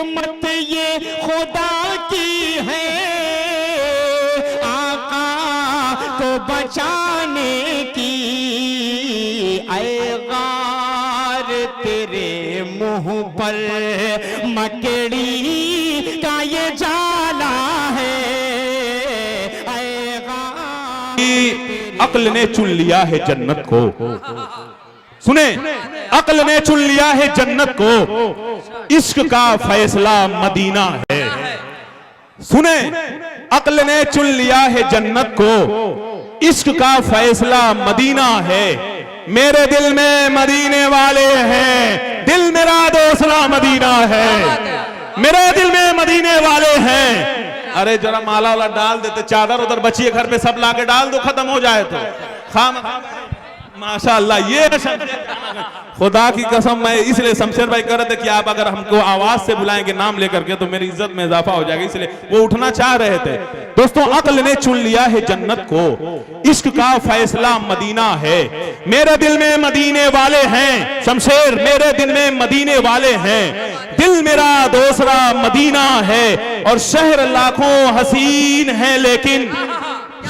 हिकमत ये खुदा की है, आका को बचाने की। ऐ गार तेरे मुंह पर मकड़ी का ये जाला है। अक्ल ने चुन लिया है जन्नत को। सुने, अक्ल ने चुन लिया है जन्नत को, इश्क का फैसला मदीना है। सुने, अक्ल ने चुन लिया है जन्नत को, इश्क का फैसला मदीना है। मेरे दिल में मदीने वाले हैं, दिल मेरा दूसरा मदीना है। मेरे दिल में मदीने वाले हैं। अरे जरा माला वाला डाल देते, चादर उधर बची है घर पे, सब लाके डाल दो, खत्म हो जाए तो। खाम माशाअल्लाह, ये खुदा की कसम, मैं इसलिए शमशेर भाई कह रहे थे कि आप अगर हमको आवाज से बुलाएंगे नाम लेकर के तो मेरी इज्जत में इजाफा हो जाएगा, इसलिए वो उठना चाह रहे थे। दोस्तों, अक्ल ने चुन लिया है जन्नत को, इश्क का फैसला मदीना है। मेरे दिल में मदीने वाले हैं, शमशेर मेरे दिल में मदीने वाले हैं। दिल मेरा दूसरा मदीना है। और शहर लाखों हसीन है लेकिन,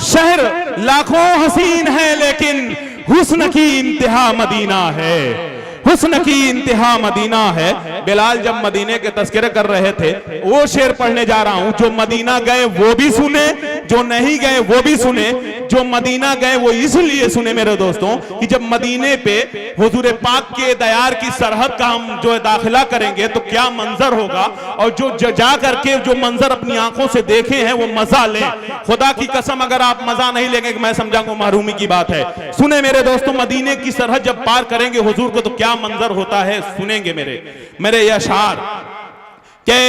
शहर लाखों हसीन है लेकिन हुस्न की इंतहा मदीना है। हुस्न की इंतहा मदीना है। बिलाल जब मदीने के तस्करे कर रहे थे, वो शेर पढ़ने जा रहा हूं। जो मदीना गए वो भी सुने, जो नहीं गए वो भी सुने। जो मदीना गए वो इसलिए सुने मेरे दोस्तों कि जब मदीने पे हुजूर पाक के दयार की सरहद का हम जो दाखिला करेंगे तो क्या मंजर होगा। और जो जा करके जो मंजर अपनी आंखों से देखे हैं वो मजा लें। खुदा की कसम, अगर आप मजा नहीं लेंगे मैं समझाऊंगा महरूमी की बात है। सुने मेरे दोस्तों, मदीने की सरहद जब पार करेंगे हुजूर को तो क्या मंजर होता है, सुनेंगे मेरे ये अशार के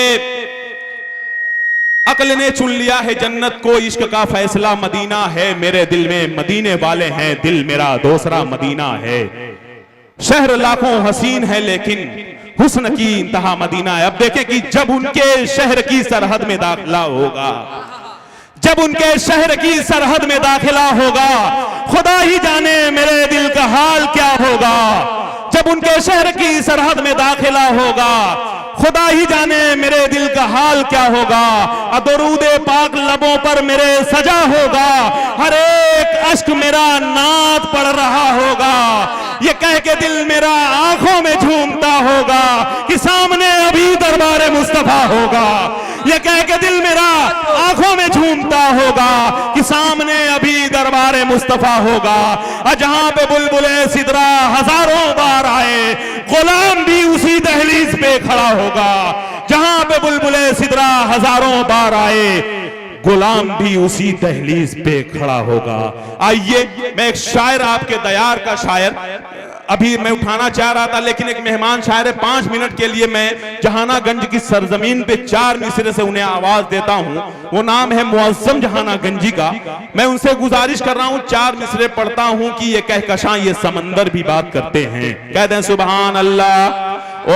अक्ल ने चुन लिया है जन्नत को, इश्क का फैसला मदीना है। मेरे दिल में मदीने वाले हैं, दिल मेरा दूसरा मदीना है। शहर लाखों हसीन है लेकिन हुस्न की इंतहा मदीना है। अब देखें कि जब उनके शहर की सरहद में दाखिला होगा, जब उनके शहर की सरहद में दाखिला होगा, खुदा ही जाने मेरे दिल का हाल क्या होगा। जब उनके शहर की सरहद में दाखिला होगा, खुदा ही जाने मेरे दिल का हाल क्या होगा। दरूदे पाक लबों पर मेरे सजा होगा, हर एक अश्क मेरा नात पढ़ रहा होगा। ये कह के दिल मेरा आंखों में झूमता होगा कि सामने अभी दरबार मुस्तफा होगा। ये कह के दिल मेरा आंखों में झूमता होगा कि सामने अभी दरबार मुस्तफा होगा। जहां पे बुलबुले सिदरा हजारों बार आए, गुलाम भी उसी दहलीज पे खड़ा होगा। जहां पे बुलबुले सिदरा हजारों बार आए, गुलाम भी उसी दहलीज पे खड़ा होगा। आइए, मैं एक शायर, आपके दयार का शायर अभी मैं उठाना चाह रहा था, लेकिन एक मेहमान शायर है, 5 मिनट के लिए मैं जहानागंज की सरजमीन पे 4 मिसरे से उन्हें आवाज देता हूं। वो नाम है मुअज्जम जहानागंजी का। मैं उनसे गुजारिश कर रहा हूं, 4 मिसरे पढ़ता हूं कि ये कहकशां ये समंदर भी बात करते हैं। कह दें सुभान अल्लाह।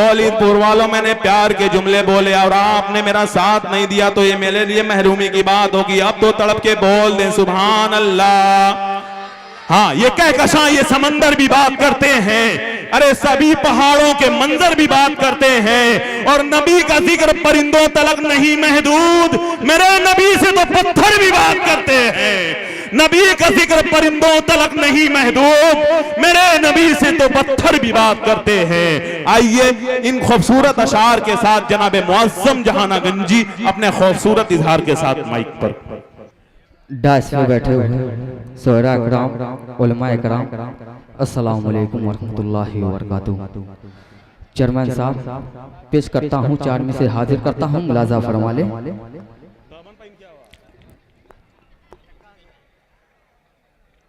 ओलीदपुर वालों, मैंने प्यार के जुमले बोले और आपने मेरा साथ नहीं दिया तो ये मेरे लिए महरूमी की बात होगी। अब तो तड़प के बोल दें सुभान अल्लाह। हाँ, ये कहकशां ये समंदर भी बात करते हैं। अरे सभी पहाड़ों के मंजर भी बात करते हैं। और नबी का जिक्र परिंदों तलक नहीं महदूद, मेरे नबी से तो पत्थर भी बात करते हैं। नबी का जिक्र परिंदों तलक नहीं महदूद, मेरे नबी से तो पत्थर भी बात करते हैं। आइए, इन खूबसूरत अशार के साथ जनाब मुअज्जम जहानागंजी अपने खूबसूरत इजहार के साथ माइक पर डाइस पे बैठे हुए सोहरा इकराम, उलमा इकराम, अस्सलाम वालेकुम वरहमतुल्लाहि वबरकातुहू। चेयरमैन साहब, पेश करता हूँ 4 में से हाजिर करता हूँ, मुलाजा फरमा ले।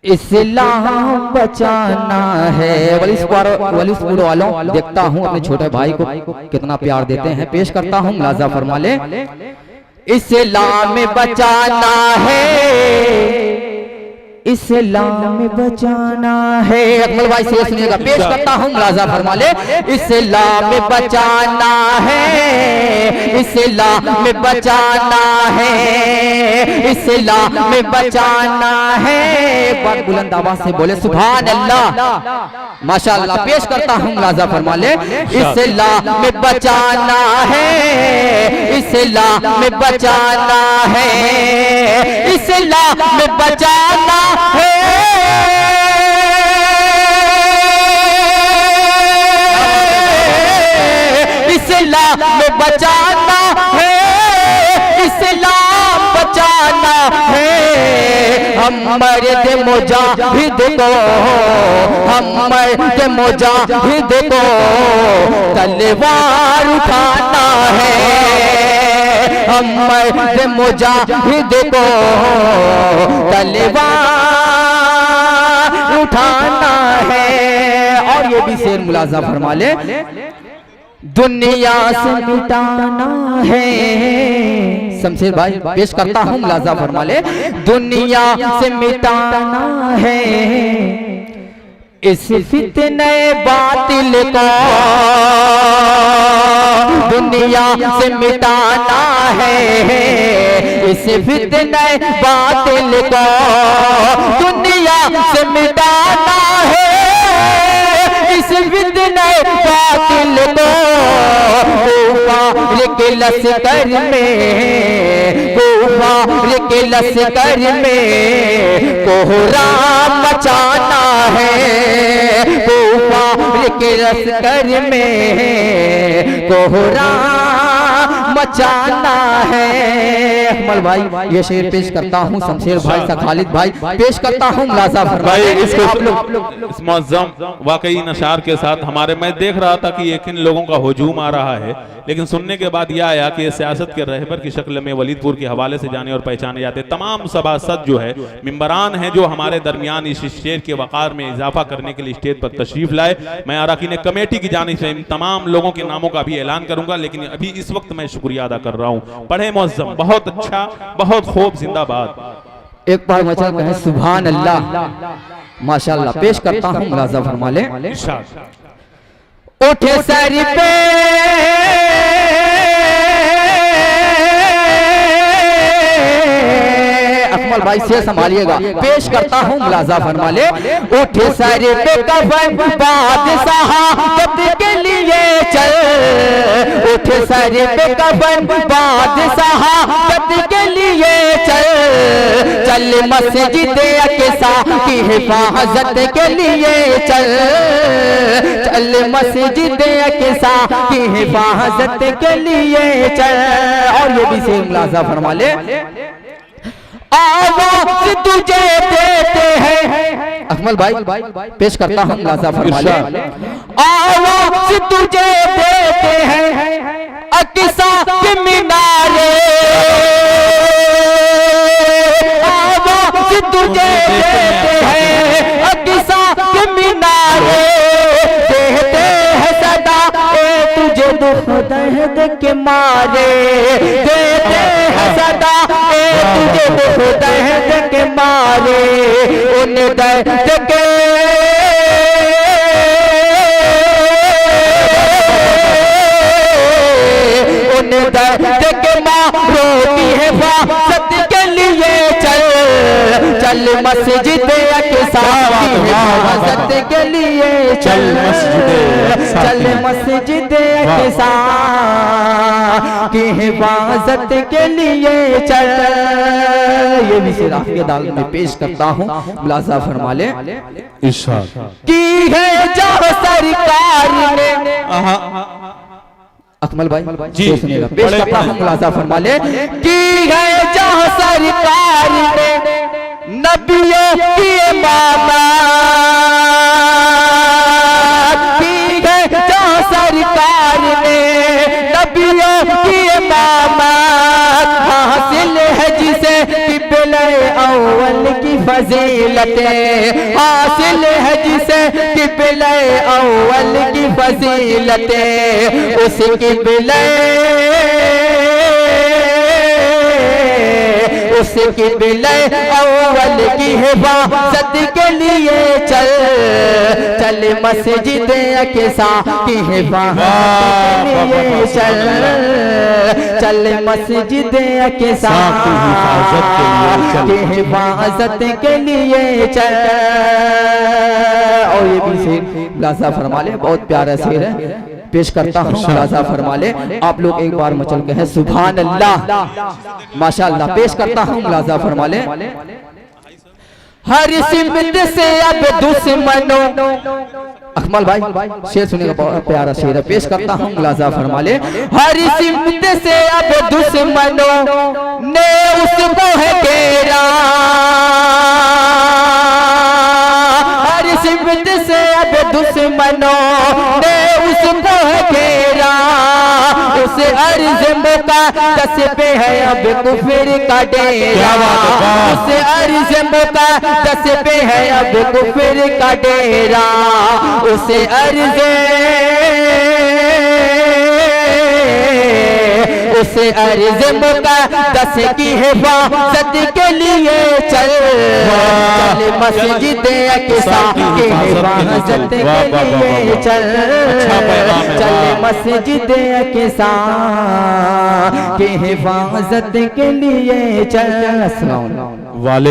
इस्लाम बचाना है। वलीसपुर वालों, देखता हूँ अपने छोटे भाई को कितना प्यार देते हैं। पेश करता हूँ, मुलाजा फरमा ले। इस्लाम बचाना है, इस्लाम बचाना है। अकमल भाई से सुनिएगा, पेश करता हूँ, मुलाजा फरमा ले। इस्लाम बचाना है, इस्लाम बचाना है, इस्लाम बचाना है। बहुत बुलंद आवाज से बोले सुभान अल्लाह, माशाअल्लाह। पेश करता हूँ, मुलाजा फरमा ले। इस्लाम बचाना है, इस्लाम में बचाना है, इस्लाम में बचाना है, इस्लाम में बचाना है, इस्लाम बचाना है। हम मर्द मुजाहिद को, हम मर्द मुजाहिद को तलवार उठाना है, हम मर्द मुजाहिद को तलवार उठाना है। और ये भी शेर मुलाजा फरमा ले, दुनिया से मिटाना है। शमशेर भाई पेश करता हूँ, मुलाजा फरमा ले, दुनिया से मिटाना है इस फितने बातिल को, दुनिया से मिटाना है इस फितने बातिल को, दुनिया से मिटाना है इस फितने बातिल को। कुफार के लश्कर में, कुफार के लश्कर में कोहराम मचाना है, कुफार के लश्कर में कोहराम मचाना है। अकमल भाई ये शेर पेश करता हूँ, शमशेर भाई सा खालिद भाई पेश करता हूँ, मुलाजा भाई इसको इस मौज़म वाकई नशार के साथ हमारे, मैं देख रहा था कि एक इन लोगों का हुजूम आ रहा है, लेकिन सुनने के बाद यह आया कि सियासत के रहबर की शक्ल में वलीदपुर के हवाले से जाने और पहचाने जाते तमाम सभासद जो है, मिंबरान हैं जो हमारे दरमियान इस स्टेज के वक़ार में इजाफा करने के लिए स्टेज पर तशरीफ लाए। मैं अरकान कमेटी की जानिब से इन तमाम लोगों के नामों का भी ऐलान करूंगा, लेकिन अभी इस वक्त मैं शुक्रिया अदा कर रहा हूँ। पढ़े मुअज़्ज़म, बहुत अच्छा, बहुत खूब, जिंदाबाद। एक बार मचा कहें सुभान अल्लाह, माशाअल्लाह। पेश करता हूँ, मुलाजा फरमा ले, उठे सर पे अकमल भाई से संभालिएगा, पेश करता हूँ, मुलाजा फरमा ले, उठे सर पे कफन बादशाह के लिए चल, उठे सर पे कफन बादशाह के लिए चल, चल मस्जिद अक़सा की हिफाजत के लिए चल, चल मस्जिद अक़सा की हिफाजत के लिए चल। और ये भी शेर मुलाजा फरमा ले, आवाज़ तुझे देते हैं, अकमल भाई पेश करता हूँ, मुलाजा फरमा ले, आवाज़ तुझे देते हैं अक़सा के मीनारे, आवाज़ तुझे देते हैं अक़सा के मीनारे, देते हैं सदा तुझे दुख दर्द के मारे, देते हैं सदा तुझे दुख दर्द के मारे, उन दर्द के उन दर्द के मारो की हिफाजत के लिए चल, चल मस्जिद अक़सा की हिफाजत के लिए चल, चल मस्जिद अक़सा की हिफाजत के लिए चल। ये भी शेर आपकी अदालत में पेश करता हूँ, मुलाजा फरमा ले, की है जो सरकार ने, अकमल भाई जी सुनिएगा, पेश करता हूँ, मुलाजा फरमा ले, की है जो सरकार ने नबियों की इमामत, की है जो सरकार ने नबियों की इमामत, हासिल है जिसे क़िबले अव्वल की फजीलतें, हासिल है जिसे क़िबले अव्वल की फजीलतें, उस क़िबले उस क़िबले अव्वल की हिफाजत के लिए चल, चल मस्जिद अक़सा की हिफाजत के लिए चल, चल मस्जिद अक़सा की हिफाजत के लिए चल। और ये भी शेर मुलाजा फरमा ले, बहुत प्यारा शेर है, पेश करता हूँ, मुलाजा फरमा ले। आप लोग एक बार मचल के हैं सुभान अल्लाह, माशाअल्लाह। पेश करता हूँ, मुलाजा फरमा ले। हर सिमत से अब दुश्मनों, अकमल भाई शेर सुनिएगा, बहुत प्यारा शेर है, पेश करता हूँ, मुलाजा फरमा ले। हर सिमत से अब दुश्मनों ने उसको है घेरा, हर सिमत से अब दुश्मनों ने उसको है घेरा, उस अर्ज़ मौका दस पे है अब कुफर का डेरा, उस अर्ज़ मौका दस पे है अब कुफर का डेरा, उस अर्ज़ मौका दस की हिफाजत के लिए चल मस्जिद अक़सा की हिफाजत के लिए चल मस्जिद अक़सा की हिफाजत के लिए चल।